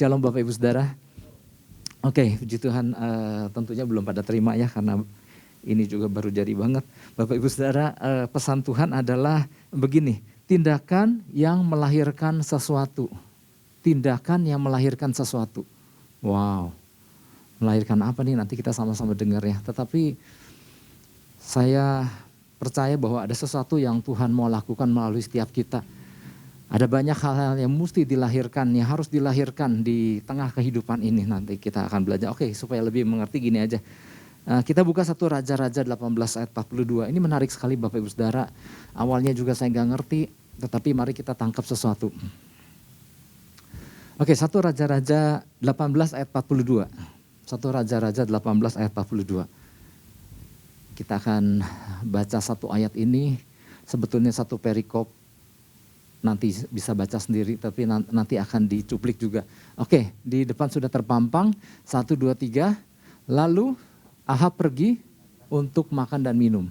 Shalom Bapak Ibu Saudara. Oke, puji Tuhan, tentunya belum pada terima ya karena ini juga baru jadi banget. Bapak Ibu Saudara, pesan Tuhan adalah begini, tindakan yang melahirkan sesuatu. Tindakan yang melahirkan sesuatu. Wow, melahirkan apa nih, nanti kita sama-sama dengar ya. Tetapi saya percaya bahwa ada sesuatu yang Tuhan mau lakukan melalui setiap kita. Ada banyak hal-hal yang mesti dilahirkan, yang harus dilahirkan di tengah kehidupan ini. Nanti kita akan belajar. Oke, supaya lebih mengerti gini aja. Kita buka 1 Raja-Raja 18 ayat 42. Ini menarik sekali Bapak Ibu Saudara. Awalnya juga saya nggak ngerti, tetapi mari kita tangkap sesuatu. Oke, 1 Raja-Raja 18 ayat 42. 1 Raja-Raja 18 ayat 42. Kita akan baca satu ayat ini, sebetulnya satu perikop. Nanti bisa baca sendiri, tapi nanti akan dicuplik juga. Oke, di depan sudah terpampang, 1, 2, 3. Lalu Ahab pergi untuk makan dan minum.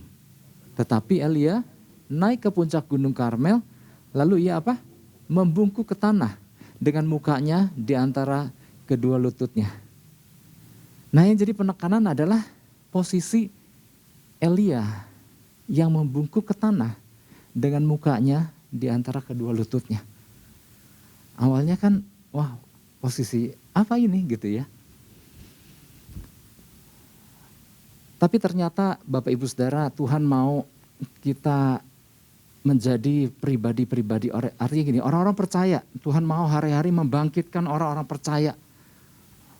Tetapi Elia naik ke puncak gunung Karmel, lalu ia apa? Membungkuk ke tanah dengan mukanya di antara kedua lututnya. Nah, yang jadi penekanan adalah posisi Elia yang membungkuk ke tanah dengan mukanya di antara kedua lututnya. Awalnya kan, wah, posisi apa ini gitu ya. Tapi ternyata Bapak Ibu Saudara, Tuhan mau kita menjadi pribadi-pribadi, artinya gini, orang-orang percaya. Tuhan mau hari-hari membangkitkan orang-orang percaya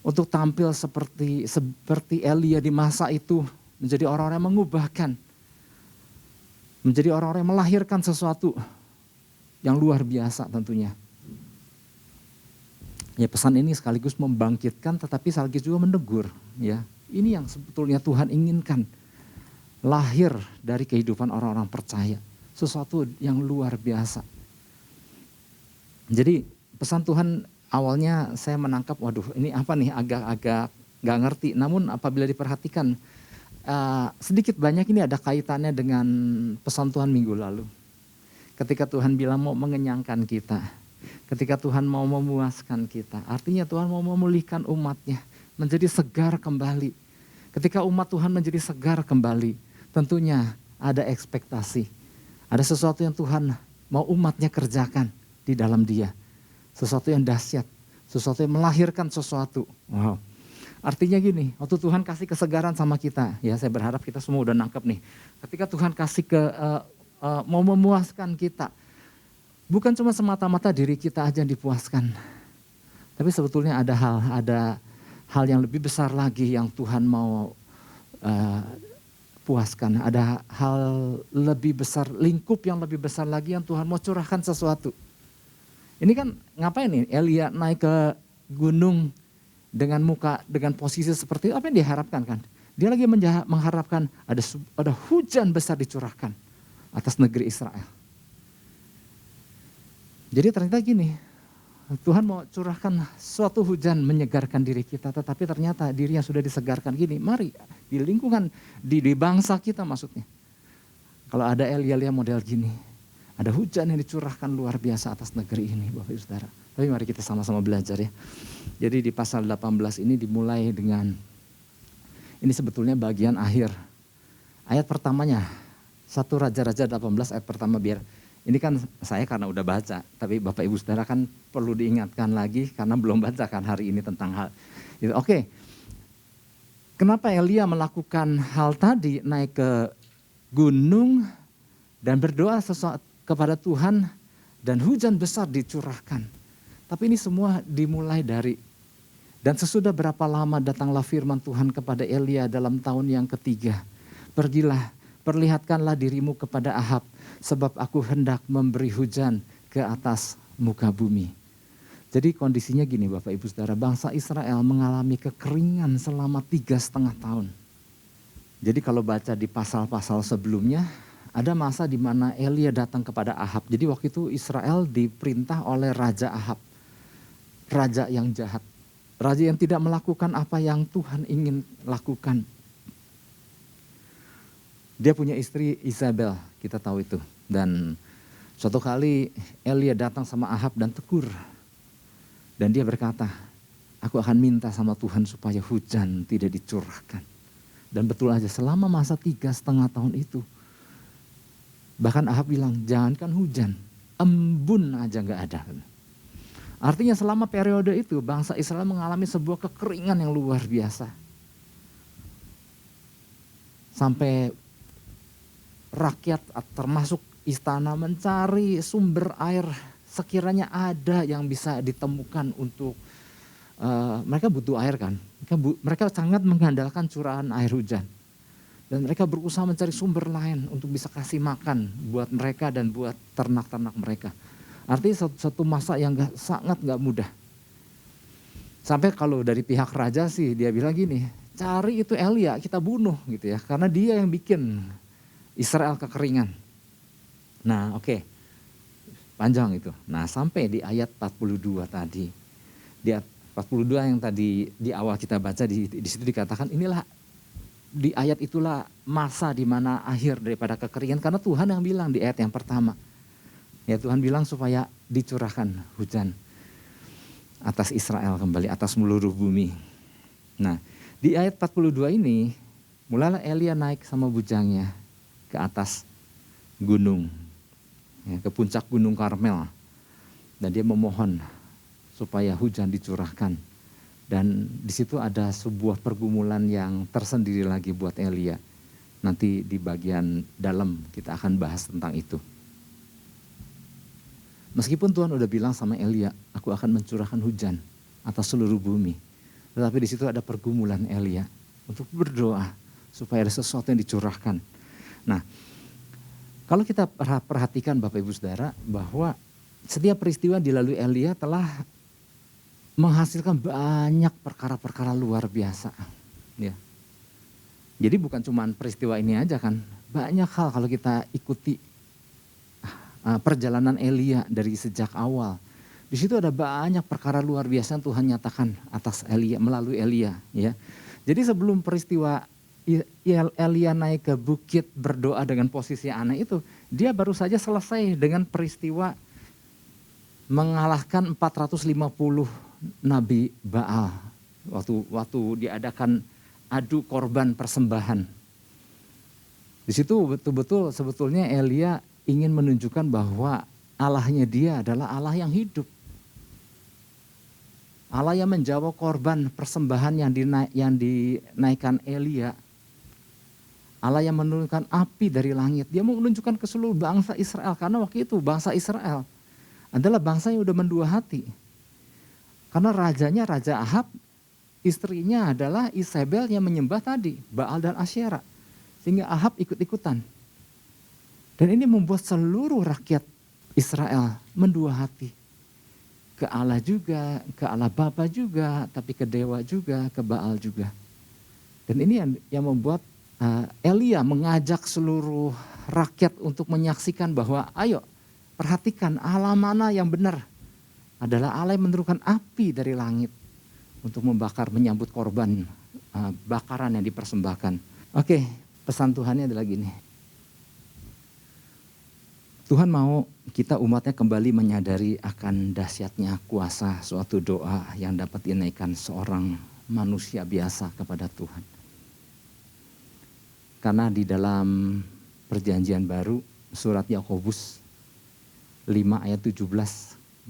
untuk tampil seperti Elia di masa itu, menjadi orang-orang yang mengubahkan, menjadi orang-orang yang melahirkan sesuatu yang luar biasa tentunya. Ya, pesan ini sekaligus membangkitkan tetapi sekaligus juga menegur ya. Ini yang sebetulnya Tuhan inginkan. Lahir dari kehidupan orang-orang percaya. Sesuatu yang luar biasa. Jadi pesan Tuhan awalnya saya menangkap, waduh ini apa nih, agak-agak gak ngerti. Namun apabila diperhatikan sedikit banyak ini ada kaitannya dengan pesan Tuhan minggu lalu. Ketika Tuhan bilang mau mengenyangkan kita, ketika Tuhan mau memuaskan kita, artinya Tuhan mau memulihkan umatnya, menjadi segar kembali. Ketika umat Tuhan menjadi segar kembali, tentunya ada ekspektasi. Ada sesuatu yang Tuhan mau umatnya kerjakan di dalam dia. Sesuatu yang dahsyat, sesuatu yang melahirkan sesuatu. Wow. Artinya gini, waktu Tuhan kasih kesegaran sama kita, ya saya berharap kita semua udah nangkep nih. Ketika Tuhan kasih mau memuaskan kita, bukan cuma semata-mata diri kita aja yang dipuaskan, tapi sebetulnya ada hal yang lebih besar lagi yang Tuhan mau puaskan. Ada hal lebih besar, lingkup yang lebih besar lagi yang Tuhan mau curahkan sesuatu. Ini kan ngapain nih Elia naik ke gunung dengan posisi seperti itu, apa yang diharapkan kan? Dia lagi mengharapkan ada hujan besar dicurahkan atas negeri Israel. Jadi ternyata gini, Tuhan mau curahkan suatu hujan menyegarkan diri kita, tetapi ternyata diri yang sudah disegarkan gini, mari di lingkungan, di bangsa kita maksudnya. Kalau ada Elia model gini, ada hujan yang dicurahkan luar biasa atas negeri ini Bapak Ibu Saudara. Tapi mari kita sama-sama belajar ya. Jadi di pasal 18 ini dimulai dengan, ini sebetulnya bagian akhir. Ayat pertamanya, 1 Raja-Raja 18 ayat pertama, biar ini kan saya karena udah baca, tapi Bapak Ibu Saudara kan perlu diingatkan lagi karena belum baca kan hari ini tentang hal itu. Oke. Kenapa Elia melakukan hal tadi, naik ke gunung dan berdoa kepada Tuhan dan hujan besar dicurahkan. Tapi ini semua dimulai dari, dan sesudah berapa lama datanglah firman Tuhan kepada Elia dalam tahun yang ketiga. Pergilah, perlihatkanlah dirimu kepada Ahab, sebab aku hendak memberi hujan ke atas muka bumi. Jadi kondisinya gini Bapak Ibu Saudara, bangsa Israel mengalami kekeringan selama 3,5 tahun. Jadi kalau baca di pasal-pasal sebelumnya, ada masa di mana Elia datang kepada Ahab. Jadi waktu itu Israel diperintah oleh Raja Ahab. Raja yang jahat. Raja yang tidak melakukan apa yang Tuhan ingin lakukan. Dia punya istri Isabel, kita tahu itu. Dan suatu kali Elia datang sama Ahab dan tegur. Dan dia berkata, aku akan minta sama Tuhan supaya hujan tidak dicurahkan. Dan betul aja selama masa 3,5 tahun itu, bahkan Ahab bilang jangankan hujan, embun aja gak ada. Artinya selama periode itu bangsa Israel mengalami sebuah kekeringan yang luar biasa. Sampai rakyat termasuk istana mencari sumber air sekiranya ada yang bisa ditemukan untuk mereka butuh air kan. Mereka sangat mengandalkan curahan air hujan. Dan mereka berusaha mencari sumber lain untuk bisa kasih makan buat mereka dan buat ternak-ternak mereka. Artinya satu masa yang sangat gak mudah. Sampai kalau dari pihak raja sih dia bilang gini, cari itu Elia kita bunuh gitu ya. Karena dia yang bikin Israel kekeringan. Nah oke, panjang itu. Nah sampai di ayat 42 tadi. Di ayat 42 yang tadi di awal kita baca di situ dikatakan inilah di ayat itulah masa di mana akhir daripada kekeringan. Karena Tuhan yang bilang di ayat yang pertama. Ya Tuhan bilang supaya dicurahkan hujan atas Israel kembali, atas seluruh bumi. Nah di ayat 42 ini mulailah Elia naik sama bujangnya ke atas gunung, ya, ke puncak gunung Karmel. Dan dia memohon supaya hujan dicurahkan. Dan di situ ada sebuah pergumulan yang tersendiri lagi buat Elia. Nanti di bagian dalam kita akan bahas tentang itu. Meskipun Tuhan udah bilang sama Elia, aku akan mencurahkan hujan atas seluruh bumi. Tetapi di situ ada pergumulan Elia untuk berdoa supaya ada sesuatu yang dicurahkan. Nah, kalau kita perhatikan Bapak Ibu Saudara bahwa setiap peristiwa dilalui Elia telah menghasilkan banyak perkara-perkara luar biasa. Ya. Jadi bukan cuma peristiwa ini aja kan, banyak hal kalau kita ikuti perjalanan Elia dari sejak awal. Di situ ada banyak perkara luar biasa yang Tuhan nyatakan atas Elia melalui Elia, ya. Jadi sebelum peristiwa Elia naik ke bukit berdoa dengan posisi aneh itu, dia baru saja selesai dengan peristiwa mengalahkan 450 nabi Baal waktu diadakan adu korban persembahan. Di situ betul-betul sebetulnya Elia ingin menunjukkan bahwa Allahnya dia adalah Allah yang hidup. Allah yang menjawab korban persembahan yang dinaikkan Elia. Allah yang menurunkan api dari langit. Dia mau menunjukkan ke seluruh bangsa Israel. Karena waktu itu bangsa Israel adalah bangsa yang udah mendua hati. Karena rajanya Raja Ahab, istrinya adalah Isabel yang menyembah tadi, Baal dan Asyera. Sehingga Ahab ikut-ikutan. Dan ini membuat seluruh rakyat Israel mendua hati. Ke Allah juga, ke Allah Bapa juga, tapi ke dewa juga, ke Baal juga. Dan ini yang membuat Elia mengajak seluruh rakyat untuk menyaksikan bahwa ayo perhatikan Allah mana yang benar. Adalah Allah yang menurunkan api dari langit untuk membakar, menyambut korban bakaran yang dipersembahkan. Oke, pesan Tuhannya adalah gini. Tuhan mau kita umatnya kembali menyadari akan dahsyatnya kuasa suatu doa yang dapat dinaikkan seorang manusia biasa kepada Tuhan. Karena di dalam perjanjian baru surat Yakobus 5 ayat 17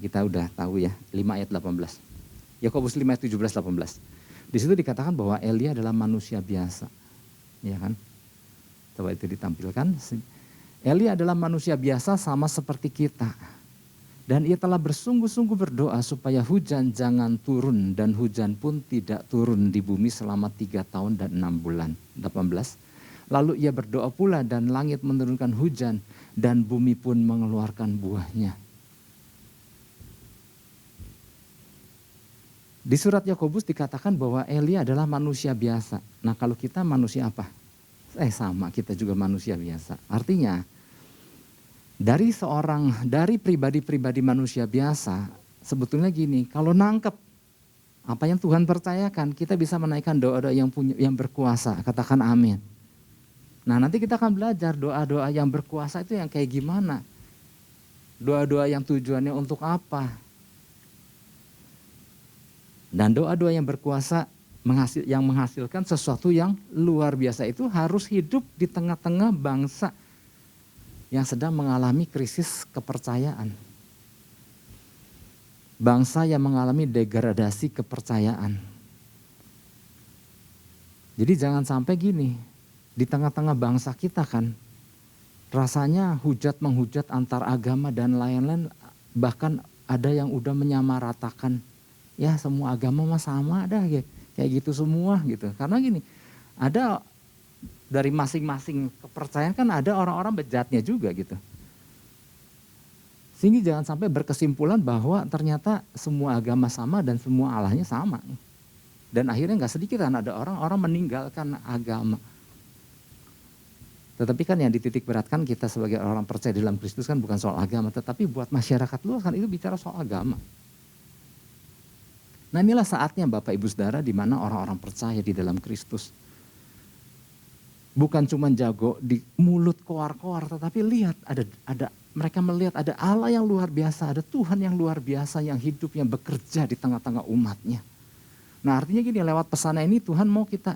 kita udah tahu ya, 5 ayat 18. Yakobus 5 ayat 17-18. Di situ dikatakan bahwa Elia adalah manusia biasa. Ya kan? Coba itu ditampilkan. Elia adalah manusia biasa sama seperti kita. Dan ia telah bersungguh-sungguh berdoa supaya hujan jangan turun dan hujan pun tidak turun di bumi selama 3 tahun dan 6 bulan. 18. Lalu ia berdoa pula dan langit menurunkan hujan dan bumi pun mengeluarkan buahnya. Di surat Yakobus dikatakan bahwa Elia adalah manusia biasa. Nah kalau kita manusia apa? Sama, kita juga manusia biasa. Artinya, dari pribadi-pribadi manusia biasa, sebetulnya gini, kalau nangkep apa yang Tuhan percayakan, kita bisa menaikkan doa-doa yang berkuasa. Katakan amin. Nah nanti kita akan belajar doa-doa yang berkuasa itu yang kayak gimana. Doa-doa yang tujuannya untuk apa. Dan doa-doa yang berkuasa yang menghasilkan sesuatu yang luar biasa itu harus hidup di tengah-tengah bangsa yang sedang mengalami krisis kepercayaan. Bangsa yang mengalami degradasi kepercayaan. Jadi jangan sampai gini, di tengah-tengah bangsa kita kan, rasanya hujat-menghujat antar agama dan lain-lain, bahkan ada yang udah menyamaratakan, ya semua agama mah sama dah, kayak gitu semua gitu. Karena gini, ada dari masing-masing kepercayaan kan ada orang-orang bejatnya juga gitu. Sehingga jangan sampai berkesimpulan bahwa ternyata semua agama sama dan semua Allahnya sama. Dan akhirnya gak sedikit kan ada orang-orang meninggalkan agama. Tetapi kan yang dititik beratkan kita sebagai orang percaya dalam Kristus kan bukan soal agama, tetapi buat masyarakat luas kan itu bicara soal agama. Nah inilah saatnya Bapak Ibu Saudara di mana orang-orang percaya di dalam Kristus. Bukan cuma jago di mulut koar-koar, tetapi lihat ada mereka melihat ada Allah yang luar biasa, ada Tuhan yang luar biasa yang hidup, yang bekerja di tengah-tengah umatnya. Nah artinya gini, lewat pesannya ini Tuhan mau kita,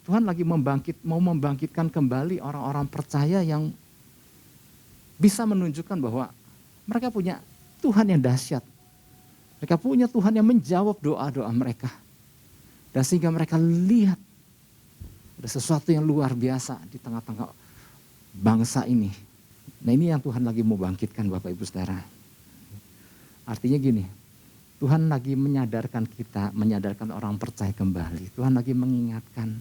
Tuhan lagi mau membangkitkan kembali orang-orang percaya yang bisa menunjukkan bahwa mereka punya Tuhan yang dahsyat. Mereka punya Tuhan yang menjawab doa-doa mereka. Dan sehingga mereka lihat ada sesuatu yang luar biasa di tengah-tengah bangsa ini. Nah ini yang Tuhan lagi mau bangkitkan Bapak Ibu Saudara. Artinya gini, Tuhan lagi menyadarkan kita, menyadarkan orang percaya kembali. Tuhan lagi mengingatkan,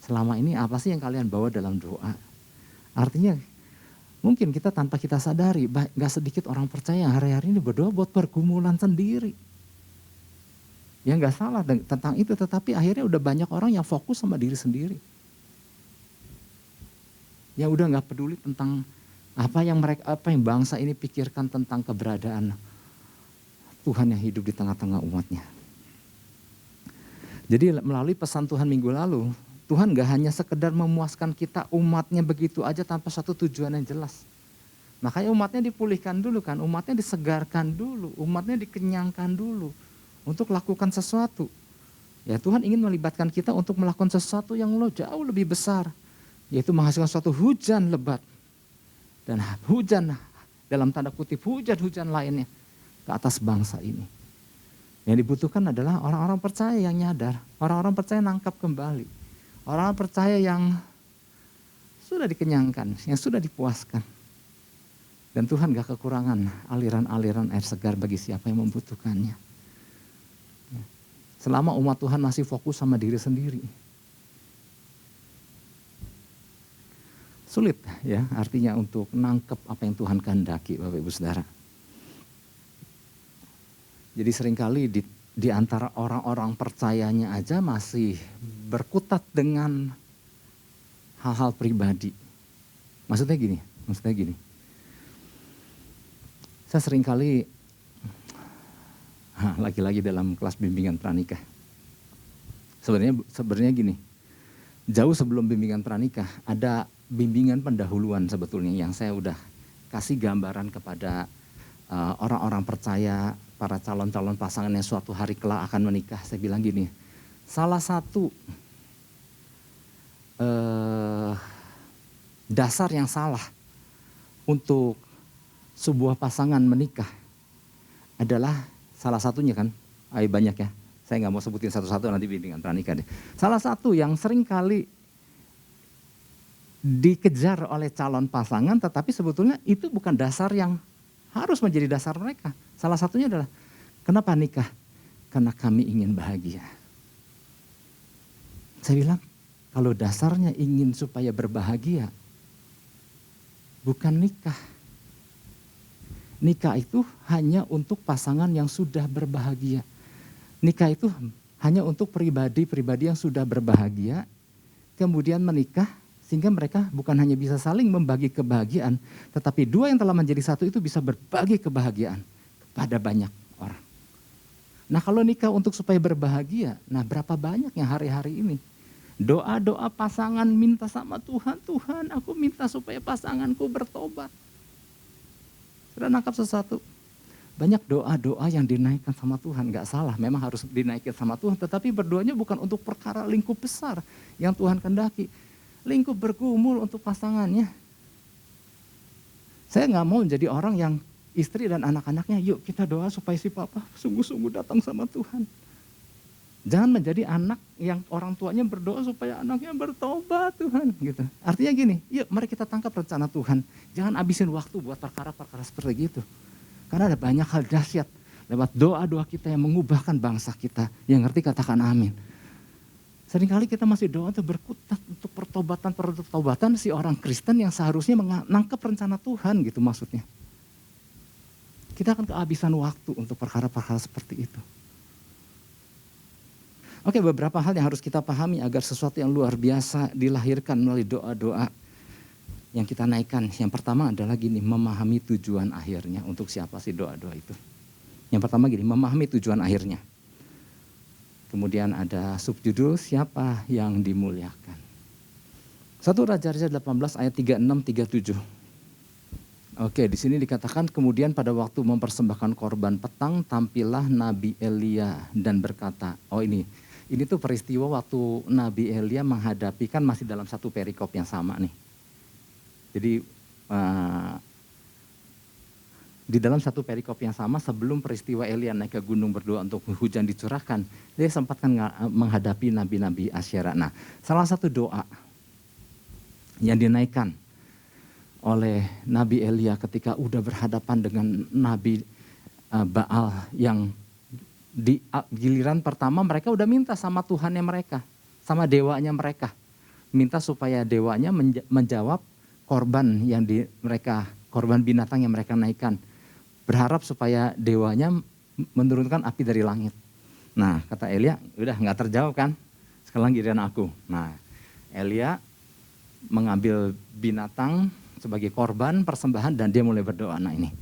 selama ini apa sih yang kalian bawa dalam doa? Artinya mungkin kita tanpa kita sadari, gak sedikit orang percaya yang hari-hari ini berdoa buat pergumulan sendiri. Ya gak salah tentang itu, tetapi akhirnya udah banyak orang yang fokus sama diri sendiri. Yang udah gak peduli tentang apa yang bangsa ini pikirkan tentang keberadaan Tuhan yang hidup di tengah-tengah umatnya. Jadi melalui pesan Tuhan minggu lalu, Tuhan gak hanya sekedar memuaskan kita umatnya begitu aja tanpa satu tujuan yang jelas. Makanya umatnya dipulihkan dulu kan, umatnya disegarkan dulu, umatnya dikenyangkan dulu untuk lakukan sesuatu. Ya Tuhan ingin melibatkan kita untuk melakukan sesuatu yang jauh lebih besar, yaitu menghasilkan suatu hujan lebat. Dan hujan dalam tanda kutip hujan-hujan lainnya ke atas bangsa ini. Yang dibutuhkan adalah orang-orang percaya yang nyadar, orang-orang percaya nangkap kembali, orang-orang percaya yang sudah dikenyangkan, yang sudah dipuaskan. Dan Tuhan gak kekurangan aliran-aliran air segar bagi siapa yang membutuhkannya. Selama umat Tuhan masih fokus sama diri sendiri. Sulit ya artinya untuk nangkep apa yang Tuhan kehendaki Bapak Ibu Saudara. Jadi seringkali di antara orang-orang percayanya aja masih berkutat dengan hal-hal pribadi. Maksudnya gini. Saya seringkali, lagi-lagi dalam kelas bimbingan pranikah. Sebenarnya gini, jauh sebelum bimbingan pranikah ada bimbingan pendahuluan sebetulnya yang saya udah kasih gambaran kepada orang-orang percaya, para calon-calon pasangan yang suatu hari kelak akan menikah. Saya bilang gini, salah satu dasar yang salah untuk sebuah pasangan menikah adalah salah satunya kan, banyak ya, saya gak mau sebutin satu-satu nanti bimbingan pranikah deh. Salah satu yang sering kali dikejar oleh calon pasangan, tetapi sebetulnya itu bukan dasar yang harus menjadi dasar mereka. Salah satunya adalah, kenapa nikah? Karena kami ingin bahagia. Saya bilang, kalau dasarnya ingin supaya berbahagia, bukan nikah. Nikah itu hanya untuk pasangan yang sudah berbahagia. Nikah itu hanya untuk pribadi-pribadi yang sudah berbahagia, kemudian menikah, sehingga mereka bukan hanya bisa saling membagi kebahagiaan, tetapi dua yang telah menjadi satu itu bisa berbagi kebahagiaan kepada banyak orang. Nah kalau nikah untuk supaya berbahagia, nah berapa banyak yang hari-hari ini doa-doa pasangan minta sama Tuhan, Tuhan aku minta supaya pasanganku bertobat. Sudah nangkap sesuatu. Banyak doa-doa yang dinaikkan sama Tuhan, gak salah, memang harus dinaikkan sama Tuhan, tetapi berdoanya bukan untuk perkara lingkup besar yang Tuhan kehendaki. Lingkup bergumul untuk pasangannya. Saya gak mau menjadi orang yang istri dan anak-anaknya, yuk kita doa supaya si papa sungguh-sungguh datang sama Tuhan. Jangan menjadi anak yang orang tuanya berdoa supaya anaknya bertobat Tuhan. Gitu. Artinya gini, yuk mari kita tangkap rencana Tuhan. Jangan habisin waktu buat perkara-perkara seperti gitu. Karena ada banyak hal dahsyat lewat doa-doa kita yang mengubahkan bangsa kita. Yang ngerti katakan amin. Seringkali kita masih doa untuk berkutat untuk pertobatan si orang Kristen yang seharusnya menangkap rencana Tuhan gitu maksudnya. Kita akan kehabisan waktu untuk perkara-perkara seperti itu. Oke, beberapa hal yang harus kita pahami agar sesuatu yang luar biasa dilahirkan melalui doa-doa yang kita naikkan. Yang pertama adalah gini, memahami tujuan akhirnya. Untuk siapa sih doa-doa itu? Yang pertama gini, memahami tujuan akhirnya. Kemudian ada subjudul, siapa yang dimuliakan. 1 Raja-Raja 18 ayat 36-37. Oke, di sini dikatakan kemudian pada waktu mempersembahkan korban petang, tampillah Nabi Elia dan berkata, ini tuh peristiwa waktu Nabi Elia menghadapi, kan masih dalam satu perikop yang sama nih. Jadi di dalam satu perikop yang sama sebelum peristiwa Elia naik ke gunung berdoa untuk hujan dicurahkan, dia sempat kan menghadapi nabi-nabi Asyera. Nah, salah satu doa yang dinaikkan oleh Nabi Elia ketika udah berhadapan dengan Nabi Baal yang di giliran pertama mereka udah minta sama Tuhannya mereka, sama dewanya mereka. Minta supaya dewanya menjawab korban yang korban binatang yang mereka naikkan. Berharap supaya dewanya menurunkan api dari langit. Nah, kata Elia, udah gak terjawab kan? Sekarang giliran aku. Nah, Elia mengambil binatang sebagai korban persembahan dan dia mulai berdoa. Nah ini.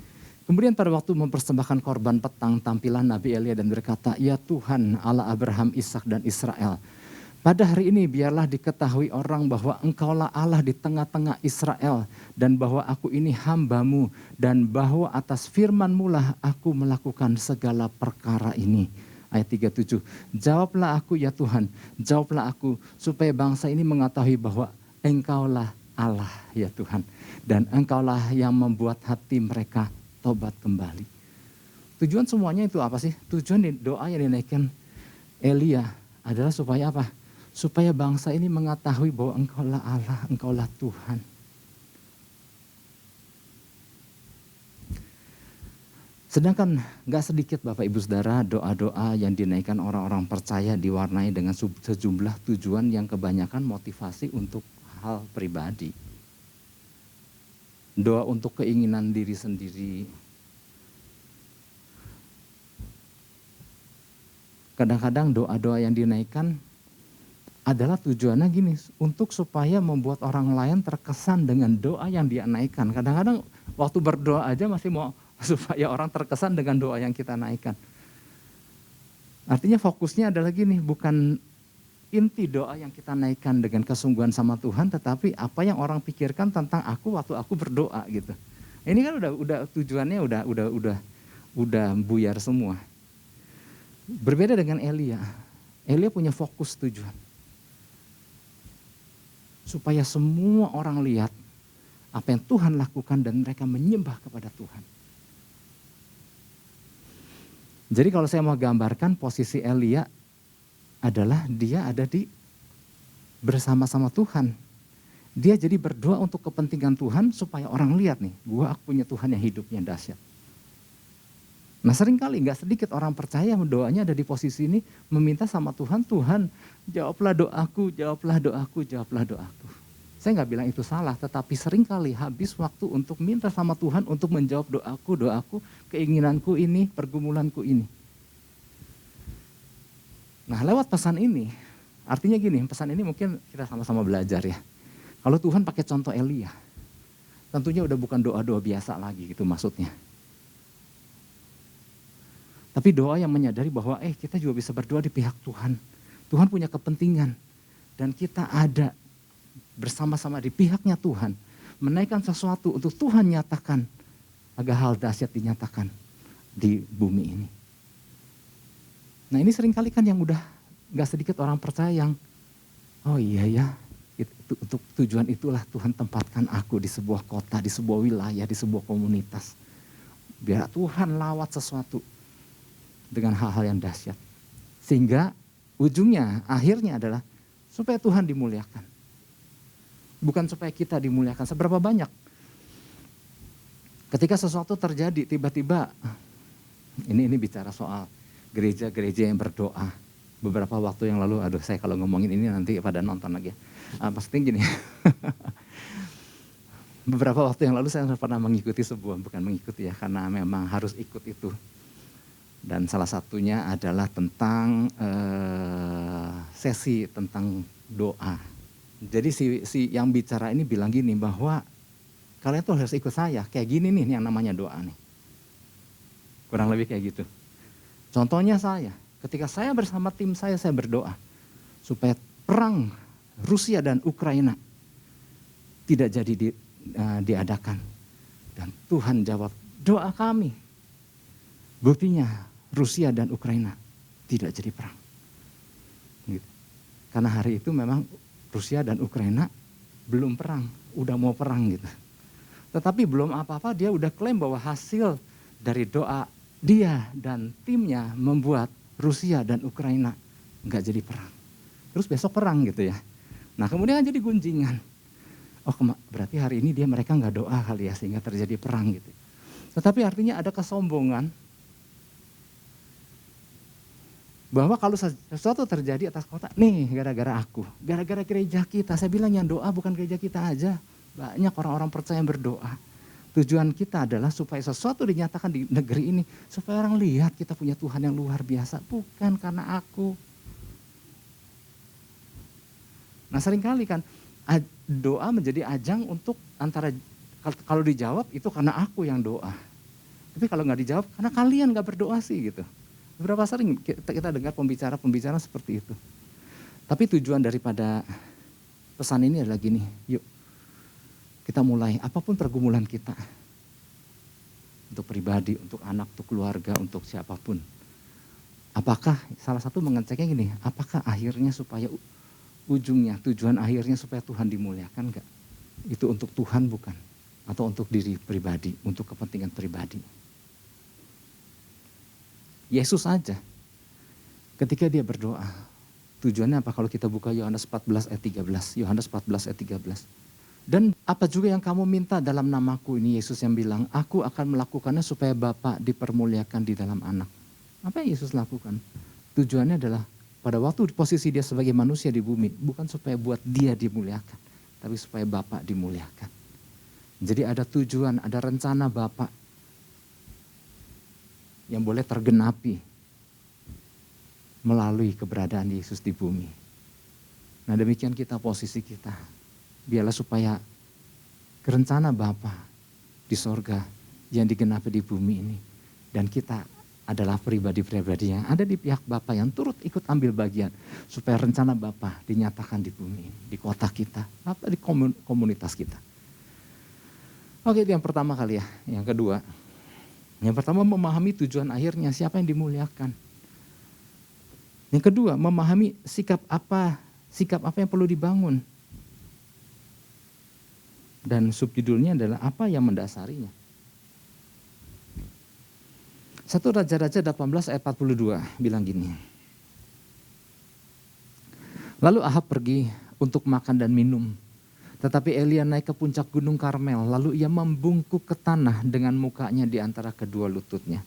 Kemudian pada waktu mempersembahkan korban petang, tampilan Nabi Elia dan berkata, ya Tuhan Allah Abraham, Ishak dan Israel. Pada hari ini biarlah diketahui orang bahwa engkaulah Allah di tengah-tengah Israel. Dan bahwa aku ini hambamu. Dan bahwa atas firman-Mu lah aku melakukan segala perkara ini. Ayat 37, jawablah aku ya Tuhan, jawablah aku supaya bangsa ini mengetahui bahwa engkaulah Allah ya Tuhan. Dan engkaulah yang membuat hati mereka tobat kembali. Tujuan semuanya itu apa sih? Tujuan doa yang dinaikkan Elia adalah supaya apa? Supaya bangsa ini mengetahui bahwa engkaulah Allah, engkaulah Tuhan. Sedangkan gak sedikit Bapak Ibu Saudara doa-doa yang dinaikkan orang-orang percaya diwarnai dengan sejumlah tujuan yang kebanyakan motivasi untuk hal pribadi. Doa untuk keinginan diri sendiri. Kadang-kadang doa-doa yang dinaikkan adalah tujuannya gini, untuk supaya membuat orang lain terkesan dengan doa yang dia naikkan. Kadang-kadang waktu berdoa aja masih mau supaya orang terkesan dengan doa yang kita naikkan. Artinya fokusnya adalah gini, bukan inti doa yang kita naikkan dengan kesungguhan sama Tuhan, tetapi apa yang orang pikirkan tentang aku waktu aku berdoa gitu. Ini kan udah tujuannya udah buyar semua. Berbeda dengan Elia. Elia punya fokus tujuan. Supaya semua orang lihat apa yang Tuhan lakukan dan mereka menyembah kepada Tuhan. Jadi kalau saya mau gambarkan posisi Elia adalah dia ada di bersama-sama Tuhan. Dia jadi berdoa untuk kepentingan Tuhan supaya orang lihat nih, aku punya Tuhan yang hidupnya dahsyat. Nah seringkali gak sedikit orang percaya doanya ada di posisi ini meminta sama Tuhan, Tuhan jawablah doaku, jawablah doaku, jawablah doaku. Saya gak bilang itu salah, tetapi seringkali habis waktu untuk minta sama Tuhan untuk menjawab doaku, keinginanku ini, pergumulanku ini. Nah lewat pesan ini, artinya gini, pesan ini mungkin kita sama-sama belajar ya. Kalau Tuhan pakai contoh Elia, tentunya udah bukan doa-doa biasa lagi gitu maksudnya. Tapi doa yang menyadari bahwa kita juga bisa berdoa di pihak Tuhan. Tuhan punya kepentingan dan kita ada bersama-sama di pihaknya Tuhan. Menaikkan sesuatu untuk Tuhan nyatakan agar hal dahsyat dinyatakan. di bumi ini. Nah ini seringkali kan yang udah gak sedikit orang percaya yang, oh iya ya, itu, untuk tujuan itulah Tuhan tempatkan aku di sebuah kota, di sebuah wilayah, di sebuah komunitas. Biar Tuhan lawat sesuatu dengan hal-hal yang dahsyat. Sehingga ujungnya, akhirnya adalah supaya Tuhan dimuliakan. Bukan supaya kita dimuliakan. Seberapa banyak ketika sesuatu terjadi tiba-tiba, ini bicara soal gereja-gereja yang berdoa. Beberapa waktu yang lalu, aduh saya kalau ngomongin ini nanti pada nonton lagi ya. Maksudnya gini, beberapa waktu yang lalu saya pernah mengikuti sebuah, bukan mengikuti ya, karena memang harus ikut itu. Dan salah satunya adalah tentang sesi tentang doa. Jadi si yang bicara ini bilang gini, bahwa kalian tuh harus ikut saya, kayak gini nih yang namanya doa nih. Kurang lebih kayak gitu. Contohnya saya, ketika saya bersama tim saya berdoa supaya perang Rusia dan Ukraina tidak jadi diadakan. Dan Tuhan jawab doa kami. Buktinya Rusia dan Ukraina tidak jadi perang. Gitu. Karena hari itu memang Rusia dan Ukraina belum perang, udah mau perang gitu. Tetapi belum apa-apa dia udah klaim bahwa hasil dari doa dia dan timnya membuat Rusia dan Ukraina nggak jadi perang. Terus besok perang gitu ya. Nah kemudian jadi gunjingan. Oh berarti hari ini mereka nggak doa kali ya sehingga terjadi perang gitu. Tetapi artinya ada kesombongan bahwa kalau sesuatu terjadi atas kota, nih gara-gara aku, gara-gara gereja kita. Saya bilang yang doa bukan gereja kita aja. Banyak orang-orang percaya yang berdoa. Tujuan kita adalah supaya sesuatu dinyatakan di negeri ini. Supaya orang lihat kita punya Tuhan yang luar biasa. Bukan karena aku. Nah seringkali kan doa menjadi ajang untuk antara, kalau dijawab itu karena aku yang doa. Tapi kalau nggak dijawab karena kalian nggak berdoa sih gitu. Berapa sering kita dengar pembicara seperti itu. Tapi tujuan daripada pesan ini adalah gini, yuk kita mulai apapun pergumulan kita. Untuk pribadi, untuk anak, untuk keluarga, untuk siapapun. Apakah salah satu mengeceknya gini, apakah akhirnya supaya ujungnya, tujuan akhirnya supaya Tuhan dimuliakan enggak? Itu untuk Tuhan bukan? Atau untuk diri pribadi, untuk kepentingan pribadi. Yesus aja, ketika dia berdoa, tujuannya apa? Kalau kita buka Yohanes 14 ayat 13, Yohanes 14 ayat 13. Dan apa juga yang kamu minta dalam namaku, ini Yesus yang bilang, aku akan melakukannya supaya Bapa dipermuliakan di dalam anak. Apa yang Yesus lakukan? Tujuannya adalah pada waktu posisi dia sebagai manusia di bumi, bukan supaya buat dia dimuliakan, tapi supaya Bapa dimuliakan. Jadi ada tujuan, ada rencana Bapa yang boleh tergenapi melalui keberadaan Yesus di bumi. Nah demikian kita posisi kita. Biarlah supaya rencana Bapa di sorga yang digenapi di bumi ini. Dan kita adalah pribadi-pribadi yang ada di pihak Bapa yang turut ikut ambil bagian. Supaya rencana Bapa dinyatakan di bumi ini, di kota kita, atau di komunitas kita. Oke itu yang pertama kali ya. Yang kedua. Yang pertama memahami tujuan akhirnya, siapa yang dimuliakan. Yang kedua memahami sikap apa yang perlu dibangun. Dan subjudulnya adalah apa yang mendasarinya. 1 Raja-Raja 18 ayat 42 bilang gini. Lalu Ahab pergi untuk makan dan minum. Tetapi Elia naik ke puncak gunung Karmel, lalu ia membungkuk ke tanah dengan mukanya di antara kedua lututnya.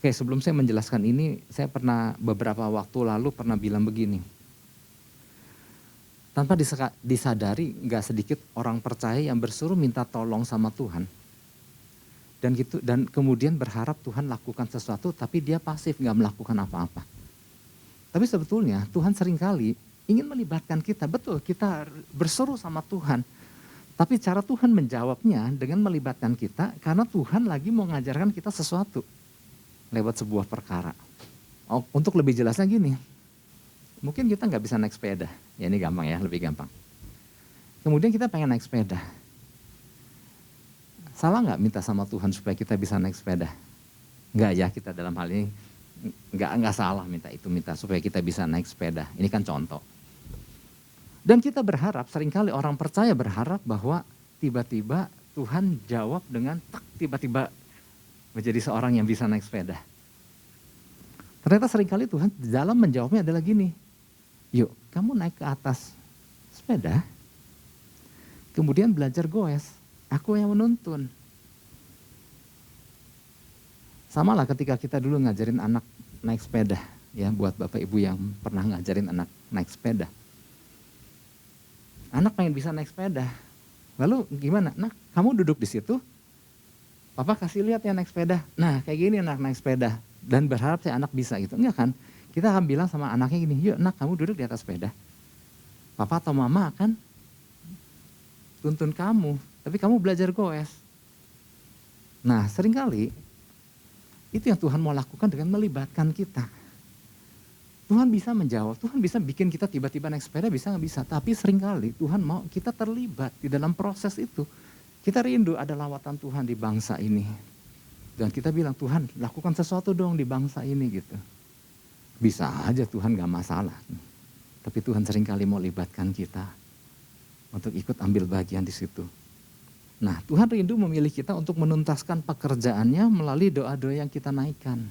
Oke, sebelum saya menjelaskan ini, saya pernah beberapa waktu lalu pernah bilang begini. Tanpa disadari, gak sedikit orang percaya yang bersuruh minta tolong sama Tuhan. Dan kemudian berharap Tuhan lakukan sesuatu, tapi dia pasif, gak melakukan apa-apa. Tapi sebetulnya Tuhan seringkali ingin melibatkan kita, betul kita berseru sama Tuhan. Tapi cara Tuhan menjawabnya dengan melibatkan kita karena Tuhan lagi mau mengajarkan kita sesuatu lewat sebuah perkara. Untuk lebih jelasnya gini, mungkin kita nggak bisa naik sepeda, ya ini gampang ya, lebih gampang. Kemudian kita pengen naik sepeda. Salah nggak minta sama Tuhan supaya kita bisa naik sepeda? Enggak ya, kita dalam hal ini enggak salah minta supaya kita bisa naik sepeda. Ini kan contoh. Dan kita berharap, seringkali orang percaya berharap bahwa tiba-tiba Tuhan jawab dengan tiba-tiba menjadi seorang yang bisa naik sepeda. Ternyata seringkali Tuhan dalam menjawabnya adalah gini, yuk kamu naik ke atas sepeda, kemudian belajar goes, aku yang menuntun. Sama lah ketika kita dulu ngajarin anak naik sepeda, ya buat bapak ibu yang pernah ngajarin anak naik sepeda. Anak pengen bisa naik sepeda, lalu gimana? Nah, kamu duduk di situ, papa kasih lihat ya naik sepeda. Nah, kayak gini anak naik sepeda. Dan berharap si anak bisa gitu. Enggak kan? Kita akan bilang sama anaknya gini, yuk nak kamu duduk di atas sepeda. Papa atau mama akan tuntun kamu, tapi kamu belajar goes. Nah, seringkali itu yang Tuhan mau lakukan dengan melibatkan kita. Tuhan bisa menjawab, Tuhan bisa bikin kita tiba-tiba naik sepeda, bisa nggak bisa. Tapi seringkali Tuhan mau kita terlibat di dalam proses itu. Kita rindu ada lawatan Tuhan di bangsa ini. Dan kita bilang, Tuhan lakukan sesuatu dong di bangsa ini gitu. Bisa aja Tuhan gak masalah. Tapi Tuhan seringkali mau libatkan kita untuk ikut ambil bagian di situ. Nah, Tuhan rindu memilih kita untuk menuntaskan pekerjaannya melalui doa-doa yang kita naikkan.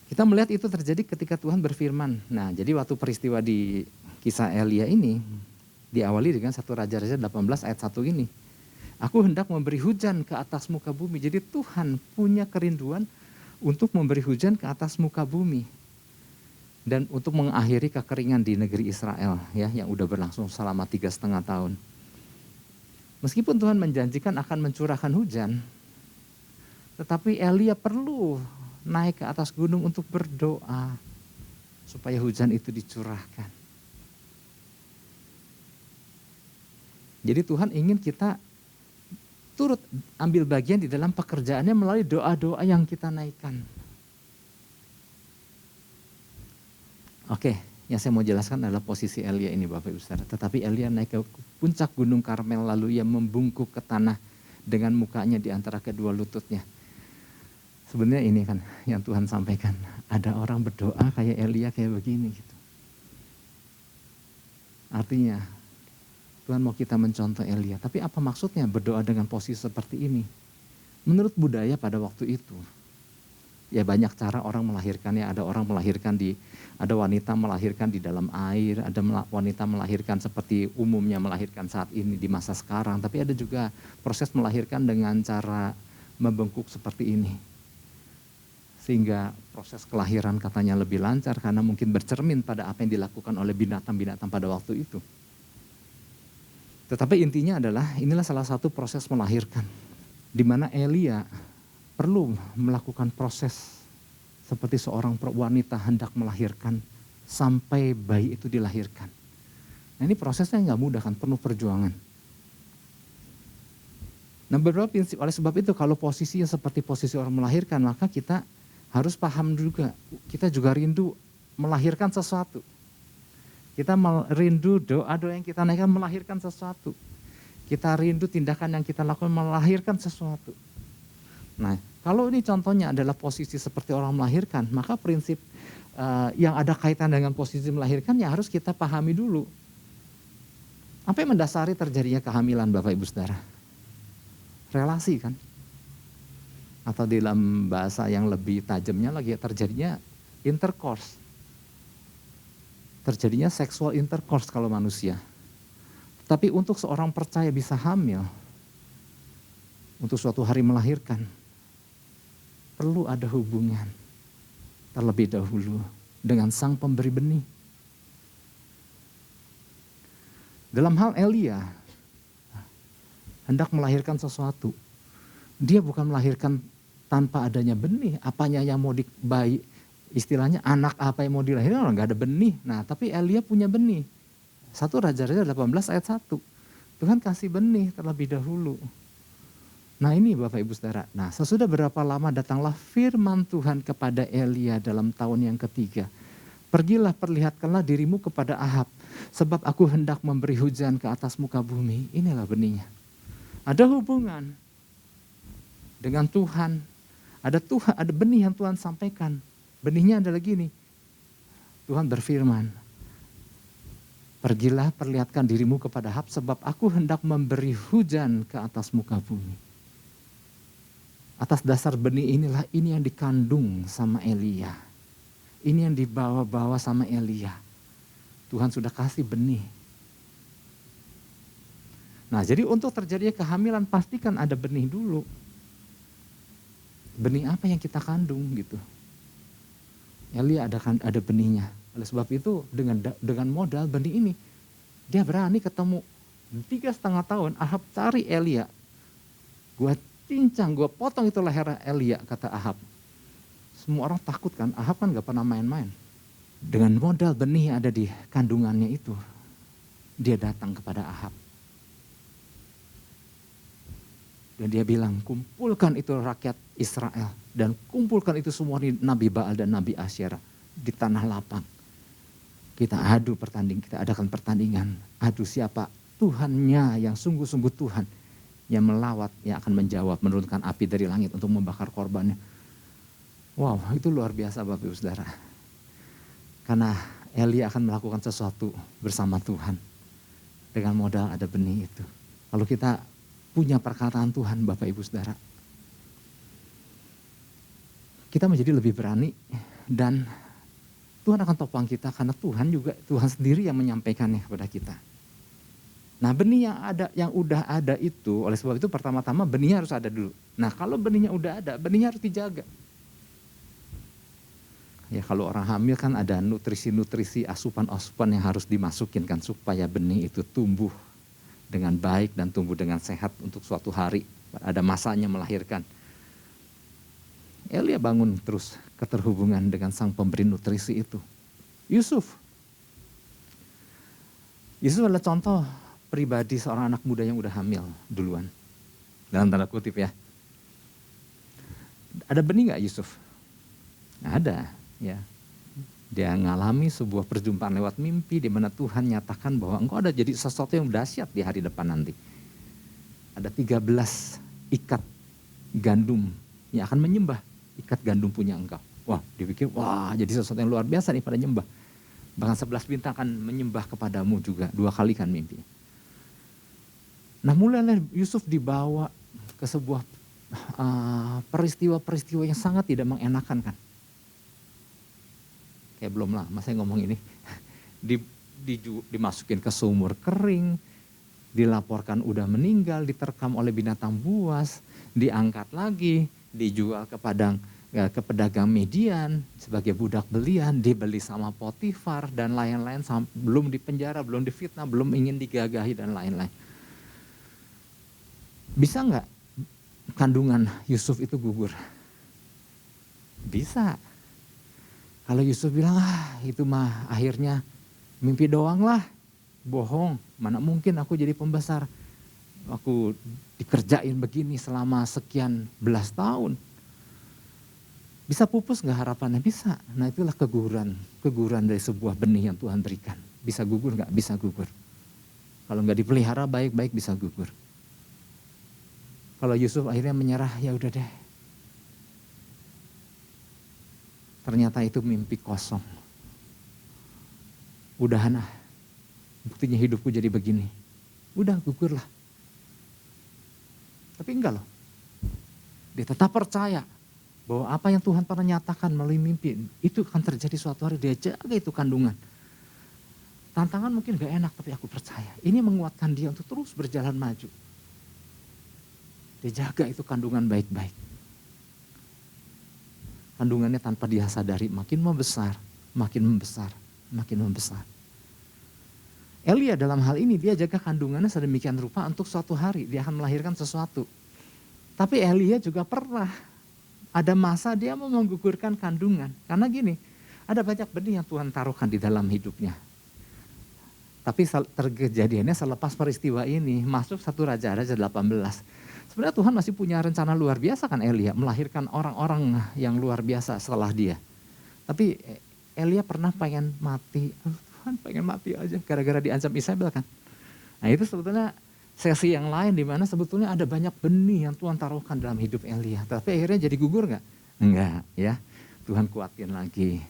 Kita melihat itu terjadi ketika Tuhan berfirman. Nah, jadi waktu peristiwa di kisah Elia ini diawali dengan 1 Raja-Raja 18 ayat 1 ini. Aku hendak memberi hujan ke atas muka bumi. Jadi Tuhan punya kerinduan untuk memberi hujan ke atas muka bumi. Dan untuk mengakhiri kekeringan di negeri Israel ya yang udah berlangsung selama 3,5 tahun. Meskipun Tuhan menjanjikan akan mencurahkan hujan, tetapi Elia perlu naik ke atas gunung untuk berdoa supaya hujan itu dicurahkan. Jadi Tuhan ingin kita turut ambil bagian di dalam pekerjaannya melalui doa-doa yang kita naikkan. Oke, yang saya mau jelaskan adalah posisi Elia ini Bapak Ibu Saudara. Tetapi Elia naik ke puncak gunung Karmel lalu ia membungkuk ke tanah dengan mukanya di antara kedua lututnya. Sebenarnya ini kan yang Tuhan sampaikan. Ada orang berdoa kayak Elia kayak begini gitu. Artinya Tuhan mau kita mencontoh Elia. Tapi apa maksudnya berdoa dengan posisi seperti ini? Menurut budaya pada waktu itu, ya banyak cara orang melahirkannya. Ada orang melahirkan ada wanita melahirkan di dalam air, ada wanita melahirkan seperti umumnya melahirkan saat ini di masa sekarang. Tapi ada juga proses melahirkan dengan cara membengkuk seperti ini. Sehingga proses kelahiran katanya lebih lancar karena mungkin bercermin pada apa yang dilakukan oleh binatang-binatang pada waktu itu. Tetapi intinya adalah inilah salah satu proses melahirkan. Di mana Elia perlu melakukan proses seperti seorang wanita hendak melahirkan sampai bayi itu dilahirkan. Nah ini prosesnya nggak mudah kan, penuh perjuangan. Nah beberapa prinsip oleh sebab itu kalau posisinya seperti posisi orang melahirkan maka kita harus paham juga, kita juga rindu melahirkan sesuatu. Kita rindu doa-doa yang kita naikkan melahirkan sesuatu. Kita rindu tindakan yang kita lakukan melahirkan sesuatu. Nah, kalau ini contohnya adalah posisi seperti orang melahirkan, maka prinsip yang ada kaitan dengan posisi melahirkan ya harus kita pahami dulu. Apa yang mendasari terjadinya kehamilan Bapak Ibu Saudara? Relasi kan? Atau dalam bahasa yang lebih tajamnya lagi terjadinya intercourse. Terjadinya seksual intercourse kalau manusia. Tapi untuk seorang percaya bisa hamil, untuk suatu hari melahirkan, perlu ada hubungan terlebih dahulu dengan sang pemberi benih. Dalam hal Elia, hendak melahirkan sesuatu, dia bukan melahirkan tanpa adanya benih, apanya yang mau bayi, istilahnya anak apa yang mau dilahirkan, orang gak ada benih. Nah tapi Elia punya benih. 1 Raja-Raja 18 ayat 1. Tuhan kasih benih terlebih dahulu. Nah ini Bapak Ibu Saudara. Nah sesudah berapa lama datanglah firman Tuhan kepada Elia dalam tahun yang ketiga. Pergilah perlihatkanlah dirimu kepada Ahab. Sebab aku hendak memberi hujan ke atas muka bumi. Inilah benihnya. Ada hubungan dengan Tuhan. Ada benih yang Tuhan sampaikan. Benihnya adalah gini. Tuhan berfirman, pergilah perlihatkan dirimu kepada Ahab sebab aku hendak memberi hujan ke atas muka bumi. Atas dasar benih inilah ini yang dikandung sama Elia. Ini yang dibawa-bawa sama Elia. Tuhan sudah kasih benih. Nah, jadi untuk terjadinya kehamilan pastikan ada benih dulu. Benih apa yang kita kandung gitu. Elia ada benihnya. Oleh sebab itu dengan modal benih ini, dia berani ketemu 3,5 tahun Ahab cari Elia. Gua cincang, gua potong itu leher Elia, kata Ahab. Semua orang takut kan, Ahab kan gak pernah main-main. Dengan modal benih yang ada di kandungannya itu, dia datang kepada Ahab. Dan dia bilang, kumpulkan itu rakyat Israel. Dan kumpulkan itu semua Nabi Baal dan Nabi Asyera di tanah lapang. Kita adakan pertandingan. Adu siapa Tuhannya yang sungguh-sungguh Tuhan. Yang melawat, yang akan menjawab, menurunkan api dari langit untuk membakar korbannya. Wow, itu luar biasa Bapak Ibu Saudara. Karena Elia akan melakukan sesuatu bersama Tuhan. Dengan modal ada benih itu. Kalau kita punya perkataan Tuhan Bapak Ibu Saudara, kita menjadi lebih berani dan Tuhan akan topang kita karena Tuhan sendiri yang menyampaikannya kepada kita. Nah, benih yang udah ada itu, oleh sebab itu pertama-tama benihnya harus ada dulu. Nah, kalau benihnya udah ada, benihnya harus dijaga. Ya, kalau orang hamil kan ada nutrisi-nutrisi, asupan-asupan yang harus dimasukin kan supaya benih itu tumbuh dengan baik dan tumbuh dengan sehat untuk suatu hari. Ada masanya melahirkan. Elia bangun terus keterhubungan dengan sang pemberi nutrisi itu. Yusuf adalah contoh pribadi seorang anak muda yang udah hamil duluan. Dalam tanda kutip ya. Ada benih gak Yusuf? Ada ya. Dia ngalami sebuah perjumpaan lewat mimpi di mana Tuhan nyatakan bahwa engkau ada jadi sesuatu yang dahsyat di hari depan nanti. Ada 13 ikat gandum yang akan menyembah ikat gandum punya engkau. Wah, dipikir jadi sesuatu yang luar biasa nih pada nyembah. Bahkan 11 bintang akan menyembah kepadamu juga, 2 kali kan mimpinya. Nah, mulailah Yusuf dibawa ke sebuah peristiwa-peristiwa yang sangat tidak mengenakan kan. Kayak belum lama saya ngomong ini, dimasukin ke sumur kering, dilaporkan udah meninggal, diterkam oleh binatang buas, diangkat lagi, dijual ke pedagang Midian sebagai budak belian, dibeli sama Potifar dan lain-lain, belum dipenjara, belum difitnah, belum ingin digagahi dan lain-lain. Bisa nggak kandungan Yusuf itu gugur? Bisa. Kalau Yusuf bilang, itu mah akhirnya mimpi doang lah, bohong. Mana mungkin aku jadi pembesar. Aku dikerjain begini selama sekian belas tahun. Bisa pupus gak harapannya? Bisa. Nah, itulah keguguran dari sebuah benih yang Tuhan berikan. Bisa gugur gak? Bisa gugur. Kalau gak dipelihara baik-baik bisa gugur. Kalau Yusuf akhirnya menyerah, ya udah deh. Ternyata itu mimpi kosong. Udahan buktinya hidupku jadi begini. Udah gugur lah. Tapi enggak loh. Dia tetap percaya bahwa apa yang Tuhan pernah nyatakan melalui mimpi, itu akan terjadi suatu hari. Dia jaga itu kandungan. Tantangan mungkin gak enak, tapi aku percaya. Ini menguatkan dia untuk terus berjalan maju. Dia jaga itu kandungan baik-baik. Kandungannya tanpa dia sadari makin membesar, makin membesar, makin membesar. Elia dalam hal ini dia jaga kandungannya sedemikian rupa untuk suatu hari dia akan melahirkan sesuatu. Tapi Elia juga pernah ada masa dia mau menggugurkan kandungan. Karena gini, ada banyak benih yang Tuhan taruhkan di dalam hidupnya. Tapi terjadiannya selepas peristiwa ini masuk 1 Raja-Raja 18. Sebenarnya Tuhan masih punya rencana luar biasa kan Elia, melahirkan orang-orang yang luar biasa setelah dia. Tapi Elia pernah pengen mati, Tuhan pengen mati aja gara-gara diancam Isabel kan. Nah itu sebetulnya sesi yang lain di mana sebetulnya ada banyak benih yang Tuhan taruhkan dalam hidup Elia. Tapi akhirnya jadi gugur gak? Enggak ya. Tuhan kuatin lagi.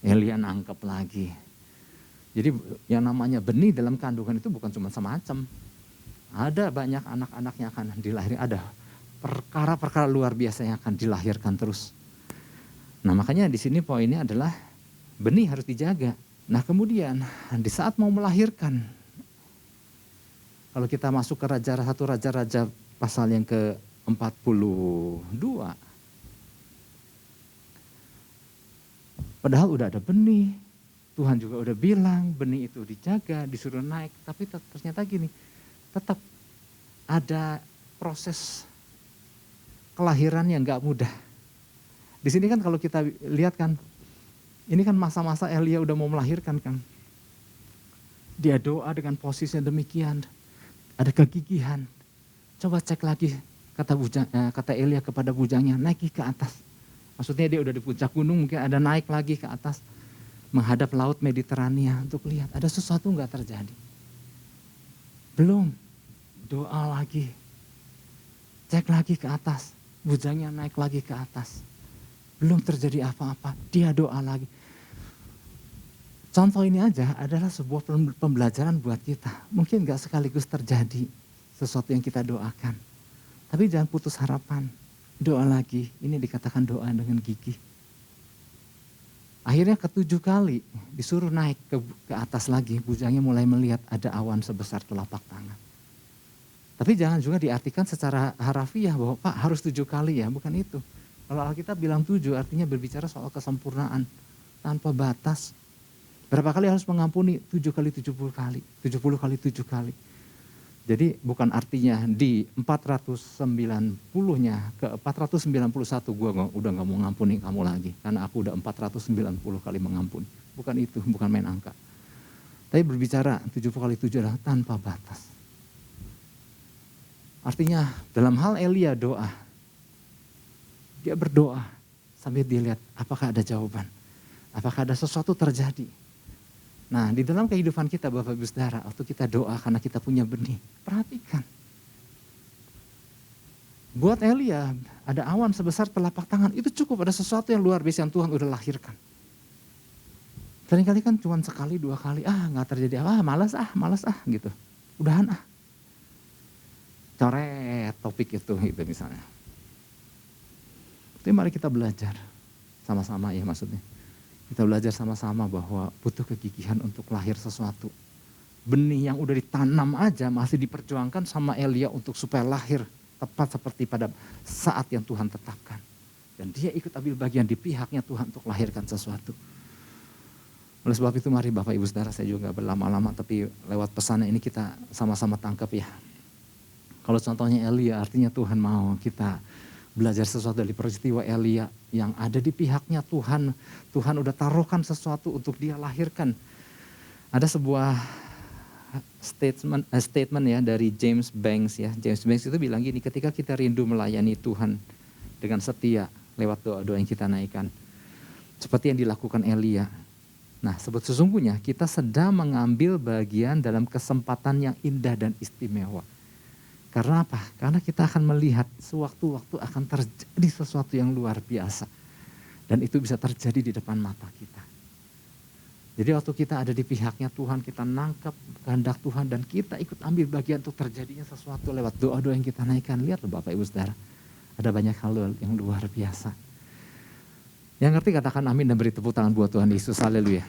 Elia nangkep lagi. Jadi yang namanya benih dalam kandungan itu bukan cuma semacam. Ada banyak anak-anak yang akan dilahirkan. Ada perkara-perkara luar biasa yang akan dilahirkan terus. Nah makanya di sini poinnya adalah benih harus dijaga. Nah kemudian di saat mau melahirkan, kalau kita masuk ke Raja-Raja pasal yang ke-42, padahal udah ada benih, Tuhan juga udah bilang benih itu dijaga, disuruh naik, tapi ternyata gini, tetap ada proses kelahiran yang gak mudah. Di sini kan kalau kita lihat kan, ini kan masa-masa Elia udah mau melahirkan kan. Dia doa dengan posisinya demikian, ada kegigihan. Coba cek lagi kata Elia kepada bujangnya, naiki ke atas. Maksudnya dia udah di puncak gunung, mungkin ada naik lagi ke atas. Menghadap laut Mediterania untuk lihat ada sesuatu gak terjadi. Belum, doa lagi. Cek lagi ke atas, bujangnya naik lagi ke atas. Belum terjadi apa-apa, dia doa lagi. Contoh ini aja adalah sebuah pembelajaran buat kita. Mungkin gak sekaligus terjadi sesuatu yang kita doakan. Tapi jangan putus harapan, doa lagi. Ini dikatakan doa dengan gigih. Akhirnya ke-7 kali disuruh naik ke atas lagi, bujangnya mulai melihat ada awan sebesar telapak tangan. Tapi jangan juga diartikan secara harafiah bahwa Pak harus 7 kali ya, bukan itu. Kalau Alkitab bilang 7 artinya berbicara soal kesempurnaan tanpa batas. Berapa kali harus mengampuni? 7 kali 70 kali, 70 kali 7 kali. Jadi bukan artinya di 490-nya ke 491 gue udah gak mau ngampuni kamu lagi. Karena aku udah 490 kali mengampuni. Bukan itu, bukan main angka. Tapi berbicara 70 kali 7 adalah tanpa batas. Artinya dalam hal Elia doa. Dia berdoa sambil dia lihat apakah ada jawaban. Apakah ada sesuatu terjadi. Nah di dalam kehidupan kita Bapak Ibu Saudara, waktu kita doa karena kita punya benih, perhatikan. Buat Elia ada awan sebesar telapak tangan, itu cukup, ada sesuatu yang luar biasa yang Tuhan udah lahirkan. Seringkali kan cuma sekali 2 kali, gak terjadi apa, malas gitu. Udahan coret topik itu gitu misalnya. Tapi mari kita belajar sama-sama ya maksudnya. Kita belajar sama-sama bahwa butuh kegigihan untuk lahir sesuatu. Benih yang udah ditanam aja masih diperjuangkan sama Elia untuk supaya lahir tepat seperti pada saat yang Tuhan tetapkan. Dan dia ikut ambil bagian di pihaknya Tuhan untuk lahirkan sesuatu. Oleh sebab itu mari Bapak Ibu Saudara, saya juga gak berlama-lama tapi lewat pesannya ini kita sama-sama tangkap ya. Kalau contohnya Elia artinya Tuhan mau kita belajar sesuatu dari peristiwa Elia yang ada di pihaknya Tuhan. Tuhan udah taruhkan sesuatu untuk dia lahirkan. Ada sebuah statement ya dari James Banks ya. James Banks itu bilang gini, ketika kita rindu melayani Tuhan dengan setia lewat doa-doa yang kita naikkan. Seperti yang dilakukan Elia. Nah sesungguhnya kita sedang mengambil bagian dalam kesempatan yang indah dan istimewa. Karena apa? Karena kita akan melihat sewaktu-waktu akan terjadi sesuatu yang luar biasa. Dan itu bisa terjadi di depan mata kita. Jadi waktu kita ada di pihaknya Tuhan, kita nangkap kehendak Tuhan dan kita ikut ambil bagian untuk terjadinya sesuatu lewat doa-doa yang kita naikkan. Lihat loh Bapak Ibu Saudara, ada banyak hal yang luar biasa. Yang ngerti katakan amin dan beri tepuk tangan buat Tuhan Yesus, haleluya.